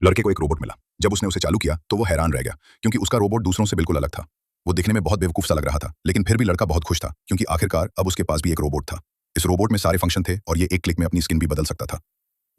लड़के को एक रोबोट मिला। जब उसने उसे चालू किया तो वो हैरान रह गया, क्योंकि उसका रोबोट दूसरों से बिल्कुल अलग था। वो दिखने में बहुत बेवकूफ सा लग रहा था, लेकिन फिर भी लड़का बहुत खुश था, क्योंकि आखिरकार अब उसके पास भी एक रोबोट था। इस रोबोट में सारे फंक्शन थे और ये एक क्लिक में अपनी स्किन भी बदल सकता था।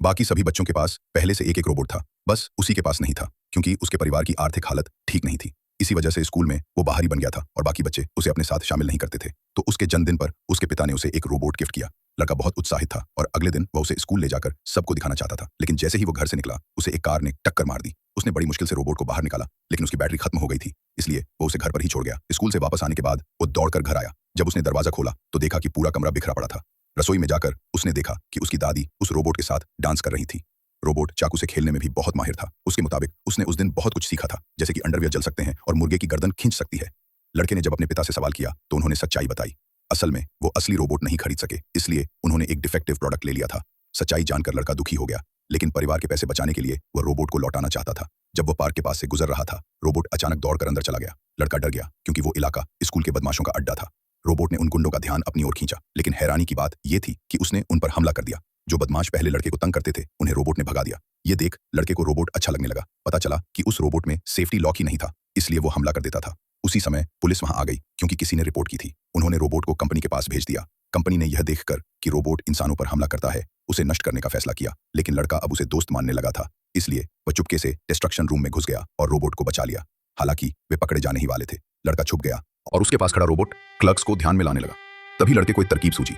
बाकी सभी बच्चों के पास पहले से एक एक रोबोट था, बस उसी के पास नहीं था, क्योंकि उसके परिवार की आर्थिक हालत ठीक नहीं थी। इसी वजह से स्कूल में वो बाहरी बन गया था और बाकी बच्चे उसे अपने साथ शामिल नहीं करते थे। तो उसके जन्मदिन पर उसके पिता ने उसे एक रोबोट गिफ्ट किया। लड़का बहुत उत्साहित था और अगले दिन वह उसे स्कूल ले जाकर सबको दिखाना चाहता था। लेकिन जैसे ही वो घर से निकला, उसे एक कार ने टक्कर मार दी। उसने बड़ी मुश्किल से रोबोट को बाहर निकाला, लेकिन उसकी बैटरी खत्म हो गई थी, इसलिए वो उसे घर पर ही छोड़ गया। स्कूल से वापस आने के बाद वो दौड़कर घर आया। जब उसने दरवाजा खोला तो देखा कि पूरा कमरा बिखरा पड़ा था। रसोई में जाकर उसने देखा कि उसकी दादी उस रोबोट के साथ डांस कर रही थी। रोबोट चाकू से खेलने में भी बहुत माहिर था। उसके मुताबिक उसने उस दिन बहुत कुछ सीखा था, जैसे कि अंडरवियर जल सकते हैं और मुर्गे की गर्दन खींच सकती है। लड़के ने जब अपने पिता से सवाल किया तो उन्होंने सच्चाई बताई। असल में वो असली रोबोट नहीं खरीद सके, इसलिए उन्होंने एक डिफेक्टिव प्रोडक्ट ले लिया था। सच्चाई जानकर लड़का दुखी हो गया, लेकिन परिवार के पैसे बचाने के लिए वो रोबोट को लौटाना चाहता था। जब वो पार्क के पास से गुजर रहा था, रोबोट अचानक दौड़कर अंदर चला गया। लड़का डर गया, क्योंकि वो इलाका स्कूल के बदमाशों का अड्डा था। रोबोट ने उन गुंडों का ध्यान अपनी ओर खींचा, लेकिन हैरानी की बात यह थी कि उसने उन पर हमला कर दिया। जो बदमाश पहले लड़के को तंग करते थे, उन्हें रोबोट ने भगा दिया। ये देख लड़के को रोबोट अच्छा लगने लगा। पता चला कि उस रोबोट में सेफ्टी लॉक ही नहीं था, इसलिए वो हमला कर देता था। उसी समय पुलिस वहां आ गई, क्योंकि किसी ने रिपोर्ट की थी। उन्होंने रोबोट को कंपनी के पास भेज दिया। कंपनी ने यह देखकर कि रोबोट इंसानों पर हमला करता है, उसे नष्ट करने का फैसला किया। लेकिन लड़का अब उसे दोस्त मानने लगा था, इसलिए वह चुपके से डिस्ट्रक्शन रूम में घुस गया और रोबोट को बचा लिया। हालांकि वे पकड़े जाने ही वाले थे। लड़का छुप गया और उसके पास खड़ा रोबोट क्लर्क्स को ध्यान में लाने लगा। तभी लड़के को एक तरकीब सूझी।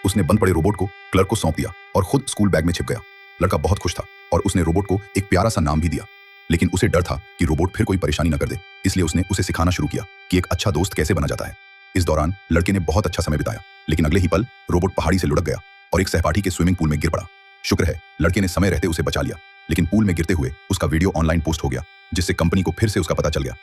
उसने बंद पड़े रोबोट को क्लर्क को सौंप दिया और खुद स्कूल बैग में छिप गया। लड़का बहुत खुश था और उसने रोबोट को एक प्यारा सा नाम भी दिया। लेकिन उसे डर था कि रोबोट फिर कोई परेशानी न कर दे, इसलिए उसने उसे सिखाना शुरू किया कि एक अच्छा दोस्त कैसे बना जाता है। इस दौरान लड़के ने बहुत अच्छा समय बिताया, लेकिन अगले ही पल रोबोट पहाड़ी से लुढ़क गया और एक सहपाठी के स्विमिंग पूल में गिर पड़ा। शुक्र है लड़के ने समय रहते उसे बचा लिया, लेकिन पूल में गिरते हुए उसका वीडियो ऑनलाइन पोस्ट हो गया, जिससे कंपनी को फिर से उसका पता चल गया।